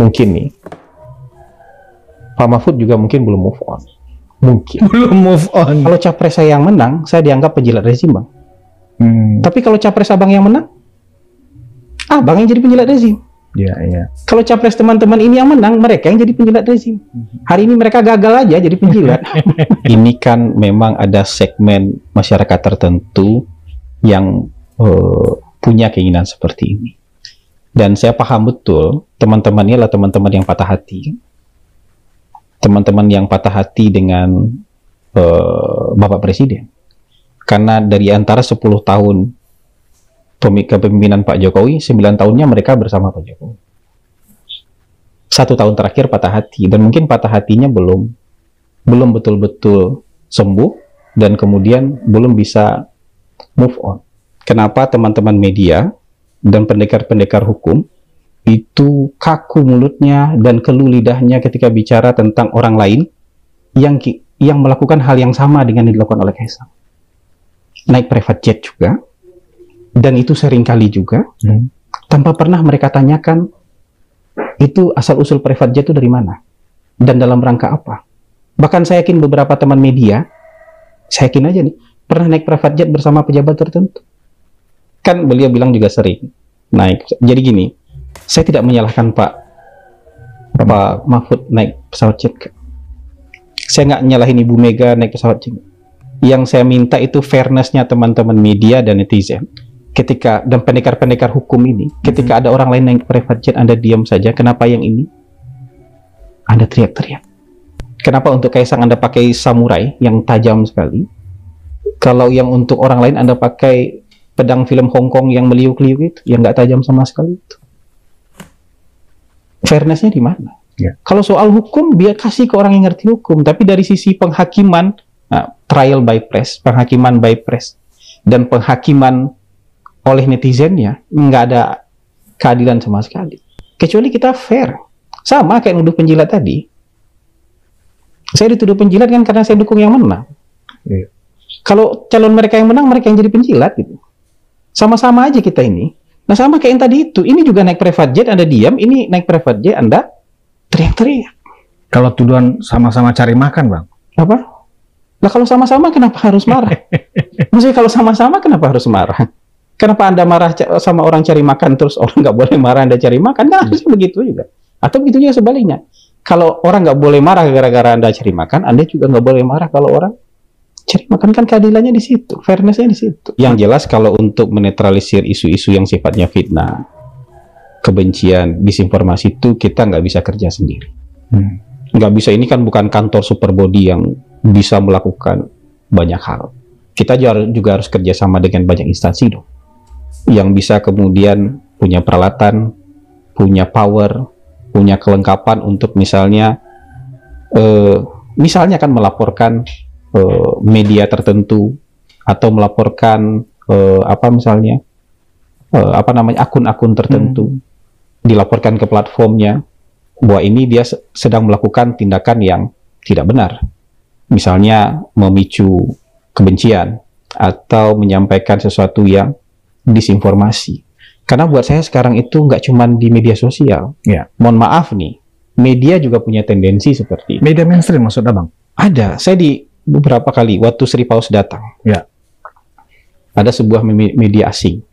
mungkin nih, Pak Mahfud juga mungkin belum move on. Mungkin. Belum move on. Kalau capres saya yang menang, saya dianggap penjilat rezim, Bang. Tapi kalau capres abang yang menang, abang yang jadi penjilat rezim. Iya, iya. Kalau capres teman-teman ini yang menang, mereka yang jadi penjilat rezim. Hari ini mereka gagal aja jadi penjilat. Ini kan memang ada segmen masyarakat tertentu yang punya keinginan seperti ini. Dan saya paham betul, teman-teman ini adalah teman-teman yang patah hati. Teman-teman yang patah hati dengan Bapak Presiden. Karena dari antara 10 tahun kepemimpinan Pak Jokowi, 9 tahunnya mereka bersama Pak Jokowi. 1 tahun terakhir patah hati, dan mungkin patah hatinya belum betul-betul sembuh, dan kemudian belum bisa move on. Kenapa teman-teman media dan pendekar-pendekar hukum itu kaku mulutnya dan keluh lidahnya ketika bicara tentang orang lain yang melakukan hal yang sama dengan yang dilakukan oleh Kaisang. Naik private jet juga, dan itu sering kali juga, tanpa pernah mereka tanyakan itu asal-usul private jet itu dari mana dan dalam rangka apa. Bahkan saya yakin beberapa teman media, saya yakin aja nih, pernah naik private jet bersama pejabat tertentu. Kan beliau bilang juga sering naik. Jadi gini, saya tidak menyalahkan Pak Mahfud naik pesawat jet. Saya nggak nyalahin Ibu Mega naik pesawat jet. Yang saya minta itu fairness-nya teman-teman media dan netizen. Ketika, dan pendekar-pendekar hukum ini, ketika ada orang lain naik private jet, Anda diam saja. Kenapa yang ini Anda teriak-teriak? Kenapa untuk Kaisang Anda pakai samurai yang tajam sekali? Kalau yang untuk orang lain Anda pakai pedang film Hong Kong yang meliuk-liuk itu, yang nggak tajam sama sekali itu. Fairness-nya di mana? Ya. Kalau soal hukum, biar kasih ke orang yang ngerti hukum. Tapi dari sisi penghakiman, trial by press, penghakiman by press, dan penghakiman oleh netizennya, nggak ada keadilan sama sekali. Kecuali kita fair. Sama kayak nuduh penjilat tadi. Saya dituduh penjilat kan karena saya dukung yang menang. Iya. Kalau calon mereka yang menang, mereka yang jadi penjilat gitu. Sama-sama aja kita ini. Nah, sama kayak yang tadi itu. Ini juga naik private jet, Anda diam. Ini naik private jet, Anda teriak-teriak. Kalau tuduhan sama-sama cari makan, Bang. Apa? Lah kalau sama-sama kenapa harus marah? Maksudnya kalau sama-sama kenapa harus marah? Kenapa Anda marah sama orang cari makan, terus orang nggak boleh marah Anda cari makan? Nah, harusnya begitu juga. Atau begitu juga sebaliknya. Kalau orang nggak boleh marah gara-gara Anda cari makan, Anda juga nggak boleh marah kalau orang cari makan. Kan keadilannya di situ, fairness-nya di situ. Yang jelas kalau untuk menetralisir isu-isu yang sifatnya fitnah, kebencian, disinformasi itu kita nggak bisa kerja sendiri. Nggak bisa, ini kan bukan kantor super body yang bisa melakukan banyak hal. Kita juga harus kerjasama dengan banyak instansi dong, yang bisa kemudian punya peralatan, punya power, punya kelengkapan untuk misalnya kan melaporkan media tertentu, atau melaporkan akun-akun tertentu, dilaporkan ke platformnya bahwa ini dia sedang melakukan tindakan yang tidak benar, misalnya memicu kebencian atau menyampaikan sesuatu yang disinformasi. Karena buat saya sekarang itu nggak cuma di media sosial. Ya. Mohon maaf nih, media juga punya tendensi seperti itu. Media mainstream maksud Abang? Ada. Saya di beberapa kali waktu Sri Paus datang. Ya. Ada sebuah media asing.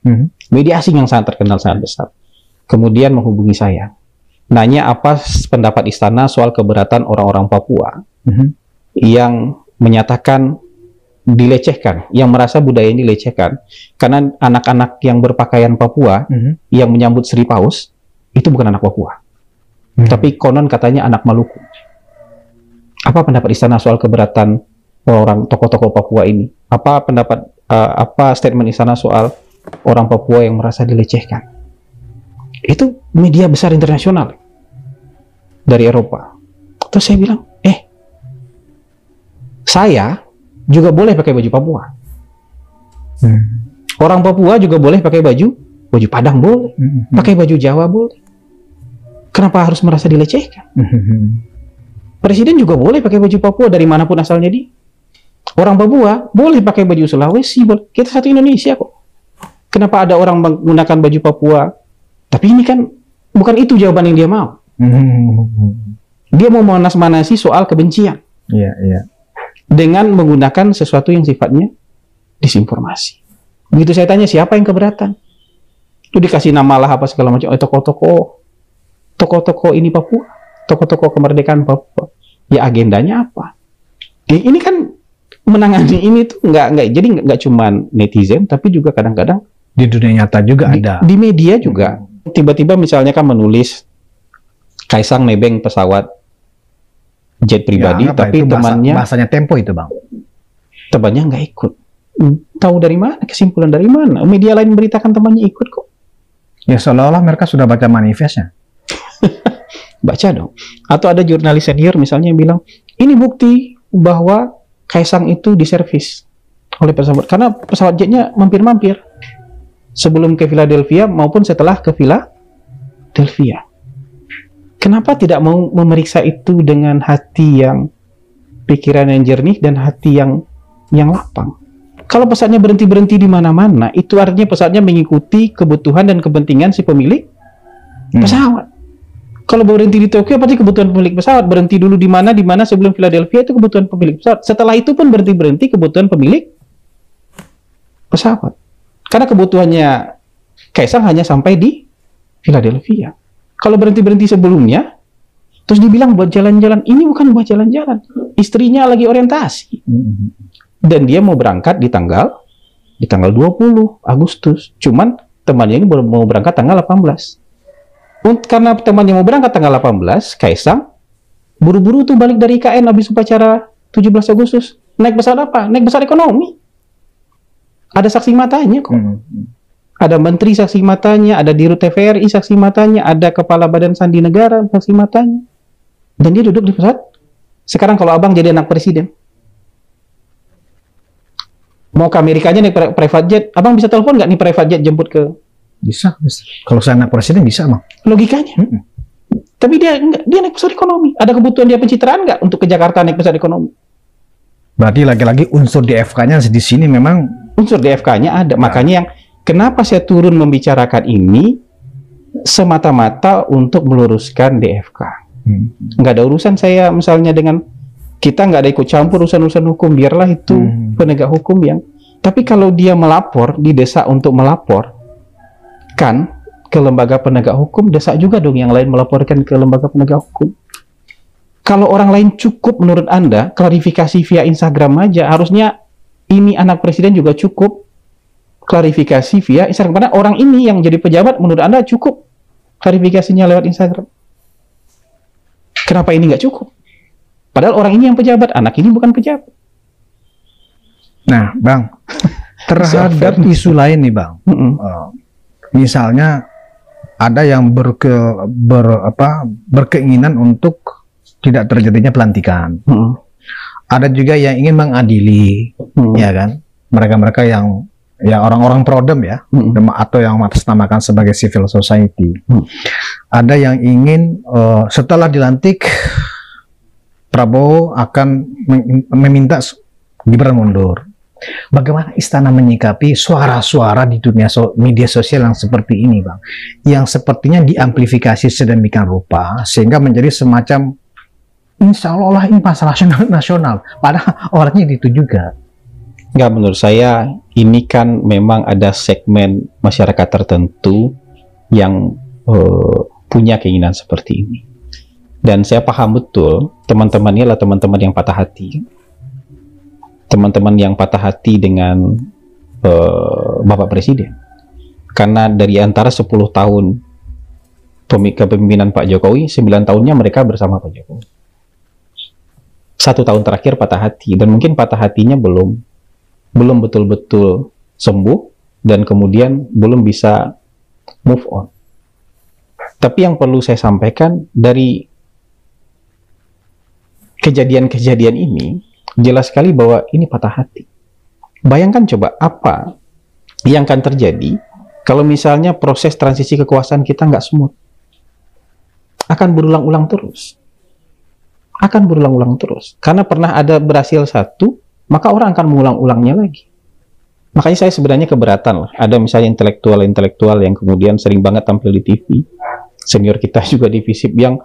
Media asing yang sangat terkenal, sangat besar. Kemudian menghubungi saya. Nanya apa pendapat istana soal keberatan orang-orang Papua yang menyatakan dilecehkan, yang merasa budaya ini dilecehkan. Karena anak-anak yang berpakaian Papua yang menyambut Sri Paus itu bukan anak Papua, tapi konon katanya anak Maluku. Apa pendapat istana soal keberatan orang tokoh-tokoh Papua ini? Apa pendapat statement istana soal orang Papua yang merasa dilecehkan? Itu media besar internasional dari Eropa. Terus saya bilang, saya juga boleh pakai baju Papua. Orang Papua juga boleh pakai baju Padang boleh, pakai baju Jawa boleh. Kenapa harus merasa dilecehkan? Presiden juga boleh pakai baju Papua dari manapun asalnya dia. Orang Papua boleh pakai baju Sulawesi, boleh. Kita satu Indonesia kok. Kenapa ada orang menggunakan baju Papua? Tapi ini kan bukan itu jawaban yang dia mau. Dia mau manas-manasi soal kebencian. Iya, iya. Dengan menggunakan sesuatu yang sifatnya disinformasi. Begitu saya tanya siapa yang keberatan, itu dikasih nama lah apa segala macam. Tokoh-tokoh ini Papua, tokoh-tokoh kemerdekaan Papua. Ya agendanya apa? Ini kan menangani ini tuh jadi nggak cuma netizen, tapi juga kadang-kadang Di dunia nyata juga ada. di media juga. Tiba-tiba misalnya kan menulis Kaisang nebeng pesawat jet pribadi, Ya, tapi itu temannya bahasanya Tempo itu, Bang. nggak ikut. Tahu dari mana? Kesimpulan dari mana? Media lain memberitakan temannya ikut kok. Ya seolah-olah mereka sudah baca manifestnya. Baca dong. Atau ada jurnalis senior misalnya yang bilang, ini bukti bahwa Kaisang itu diservis oleh pesawat, karena pesawat jetnya mampir-mampir sebelum ke Philadelphia maupun setelah ke Philadelphia. Kenapa tidak mau memeriksa itu dengan hati yang, pikiran yang jernih dan hati yang lapang? Kalau pesawatnya berhenti di mana-mana, itu artinya pesawatnya mengikuti kebutuhan dan kepentingan si pemilik pesawat. Kalau berhenti di Tokyo, berarti kebutuhan pemilik pesawat. Berhenti dulu di mana sebelum Philadelphia, itu kebutuhan pemilik pesawat. Setelah itu pun berhenti kebutuhan pemilik pesawat. Karena kebutuhannya Kaisang hanya sampai di Philadelphia. Kalau berhenti sebelumnya, terus dibilang buat jalan-jalan, ini bukan buat jalan-jalan. Istrinya lagi orientasi. Dan dia mau berangkat di tanggal 20 Agustus. Cuman temannya ini mau berangkat tanggal 18. Karena temannya mau berangkat tanggal 18, Kaisang buru-buru tuh balik dari IKN habis upacara 17 Agustus. Naik pesawat apa? Naik pesawat ekonomi. Ada saksi matanya kok. Ada menteri saksi matanya, ada dirut TVRI saksi matanya, ada kepala Badan Sandi Negara saksi matanya. Dan dia duduk di pesawat. Sekarang kalau abang jadi anak presiden, mau ke Amerikanya naik private jet, abang bisa telepon nggak nih private jet jemput ke? Bisa. Kalau saya anak presiden bisa, Bang. Logikanya. Tapi dia enggak, dia naik pesawat ekonomi. Ada kebutuhan dia pencitraan nggak untuk ke Jakarta naik pesawat ekonomi? Berarti lagi-lagi unsur DFK-nya di sini memang unsur DFK-nya ada. Makanya yang kenapa saya turun membicarakan ini semata-mata untuk meluruskan DFK. Nggak ada urusan saya misalnya dengan kita, nggak ada ikut campur urusan-urusan hukum, biarlah itu penegak hukum yang. Tapi kalau dia melapor, didesak untuk melapor kan ke lembaga penegak hukum, desak juga dong yang lain melaporkan ke lembaga penegak hukum. Kalau orang lain cukup menurut Anda klarifikasi via Instagram aja, harusnya ini anak presiden juga cukup klarifikasi via Instagram. Karena orang ini yang jadi pejabat menurut Anda cukup klarifikasinya lewat Instagram. Kenapa ini nggak cukup? Padahal orang ini yang pejabat, anak ini bukan pejabat. Nah, Bang, terhadap isu lain nih, Bang. Misalnya ada yang berkeinginan untuk tidak terjadinya pelantikan. Ada juga yang ingin mengadili, ya kan? Mereka-mereka yang orang-orang prodem ya, atau yang atasnamakan sebagai civil society. Ada yang ingin setelah dilantik Prabowo akan meminta Gibran mundur. Bagaimana istana menyikapi suara-suara di dunia media sosial yang seperti ini, Bang? Yang sepertinya diamplifikasi sedemikian rupa sehingga menjadi semacam insya Allah ini masalah nasional. Padahal orangnya itu juga. Nggak, menurut saya ini kan memang ada segmen masyarakat tertentu yang punya keinginan seperti ini. Dan saya paham betul teman-teman ini adalah teman-teman yang patah hati. Teman-teman yang patah hati dengan Bapak Presiden. Karena dari antara 10 tahun kepemimpinan Pak Jokowi, 9 tahunnya mereka bersama Pak Jokowi. 1 tahun terakhir patah hati, dan mungkin patah hatinya belum betul-betul sembuh, dan kemudian belum bisa move on. Tapi yang perlu saya sampaikan dari kejadian-kejadian ini, jelas sekali bahwa ini patah hati. Bayangkan coba apa yang akan terjadi kalau misalnya proses transisi kekuasaan kita nggak smooth. Akan berulang-ulang terus. Akan berulang-ulang terus. Karena pernah ada berhasil satu, maka orang akan mengulang-ulangnya lagi. Makanya saya sebenarnya keberatan lah. Ada misalnya intelektual-intelektual yang kemudian sering banget tampil di TV. senior kita juga di FISIP, yang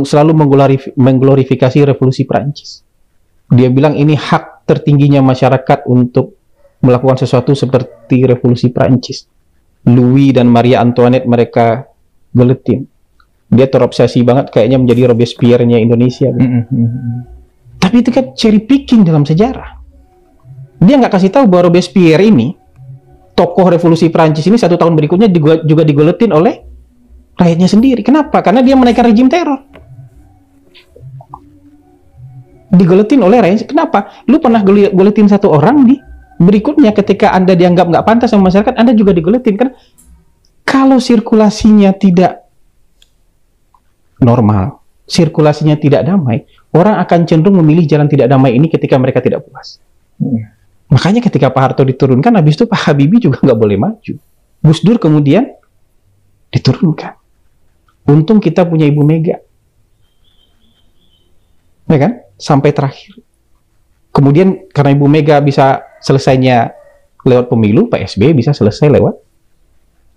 selalu mengglorifikasi revolusi Prancis. Dia bilang ini hak tertingginya masyarakat untuk melakukan sesuatu seperti revolusi Prancis. Louis dan Maria Antoinette mereka geletin. Dia terobsesi banget kayaknya menjadi Robespierre-nya Indonesia. Tapi itu kan cherry picking dalam sejarah. Dia nggak kasih tahu bahwa Robespierre ini, tokoh revolusi Prancis ini 1 tahun berikutnya juga digoletin oleh rakyatnya sendiri. Kenapa? Karena dia menaikkan rejim teror. Digoletin oleh rakyat. Kenapa? Lu pernah goletin 1 orang nih, berikutnya ketika Anda dianggap nggak pantas sama masyarakat, Anda juga digoletin. Kan kalau sirkulasinya tidak normal, sirkulasinya tidak damai, orang akan cenderung memilih jalan tidak damai ini ketika mereka tidak puas. Makanya ketika Pak Harto diturunkan, habis itu Pak Habibie juga nggak boleh maju. Gus Dur kemudian diturunkan. Untung kita punya Ibu Mega, ya kan? Sampai terakhir. Kemudian karena Ibu Mega bisa selesainya lewat pemilu, Pak SBY bisa selesai lewat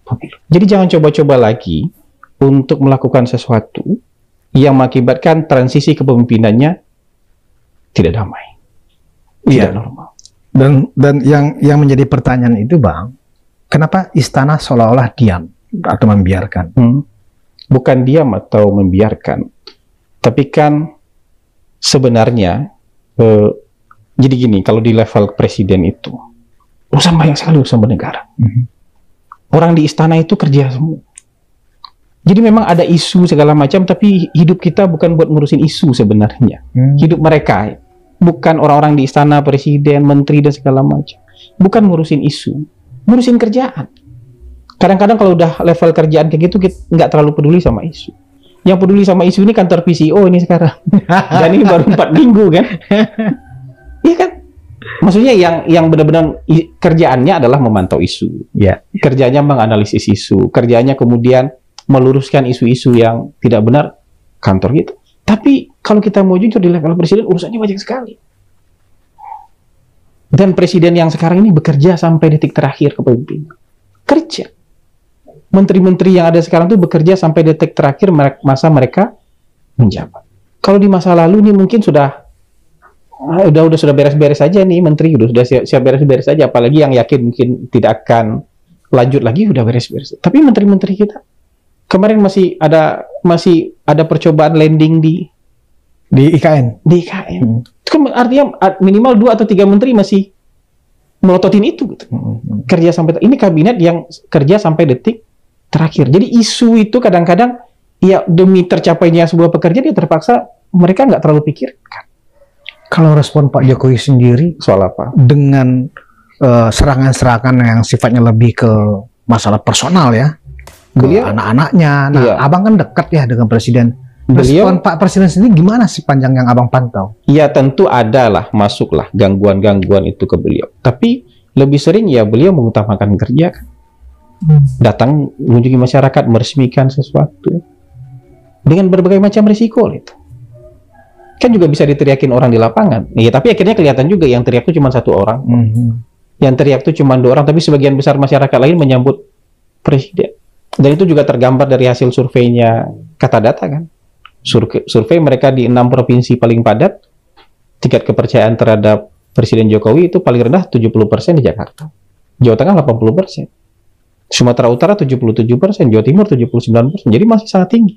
pemilu. Jadi jangan coba-coba lagi untuk melakukan sesuatu yang mengakibatkan transisi kepemimpinannya tidak damai, tidak normal. Dan yang menjadi pertanyaan itu, Bang, kenapa istana seolah-olah diam atau membiarkan? Bukan diam atau membiarkan, tapi kan sebenarnya jadi gini, kalau di level presiden itu urusan banyak sekali, urusan bernegara. Orang di istana itu kerja semua. Jadi memang ada isu segala macam, tapi hidup kita bukan buat ngurusin isu sebenarnya. Hidup mereka, bukan orang-orang di istana, presiden, menteri, dan segala macam. Bukan ngurusin isu, ngurusin kerjaan. Kadang-kadang kalau udah level kerjaan kayak gitu, kita nggak terlalu peduli sama isu. Yang peduli sama isu ini kantor PCO ini sekarang. Dan ini baru 4 minggu kan. Iya kan? Maksudnya yang benar-benar kerjaannya adalah memantau isu. Kerjanya menganalisis isu. Kerjanya kemudian meluruskan isu-isu yang tidak benar, kantor gitu. Tapi kalau kita mau jujur di level presiden, urusannya banyak sekali. Dan presiden yang sekarang ini bekerja sampai detik terakhir kepemimpinan. Kerja. Menteri-menteri yang ada sekarang itu bekerja sampai detik terakhir masa mereka menjabat. Kalau di masa lalu ini mungkin sudah beres-beres saja nih menteri, sudah siap beres-beres saja. Apalagi yang yakin mungkin tidak akan lanjut lagi, sudah beres-beres. Tapi menteri-menteri kita kemarin masih ada percobaan landing di IKN. Di IKN. Itu kan artinya minimal 2 atau 3 menteri masih melototin itu. Gitu. Kerja sampai ini kabinet yang kerja sampai detik terakhir. Jadi isu itu kadang-kadang ya demi tercapainya sebuah pekerjaan dia terpaksa mereka nggak terlalu pikirkan. Kalau respon Pak Jokowi sendiri soal apa? Dengan serangan-serangan yang sifatnya lebih ke masalah personal ya, beliau anak-anaknya. Nah, abang kan dekat ya dengan presiden. Respon Pak Presiden sendiri gimana sih panjang yang abang pantau? Ya tentu adalah masuklah gangguan-gangguan itu ke beliau. Tapi lebih sering ya beliau mengutamakan kerja kan. Datang mengunjungi masyarakat, meresmikan sesuatu dengan berbagai macam risiko itu. Kan juga bisa diteriakin orang di lapangan. Iya, tapi akhirnya kelihatan juga yang teriak itu cuma 1 orang. Yang teriak itu cuma 2 orang, tapi sebagian besar masyarakat lain menyambut presiden. Dan itu juga tergambar dari hasil surveinya Kata Data kan. Survei mereka di 6 provinsi paling padat, tingkat kepercayaan terhadap Presiden Jokowi itu paling rendah 70% di Jakarta. Jawa Tengah 80%. Sumatera Utara 77%, Jawa Timur 79%. Jadi masih sangat tinggi.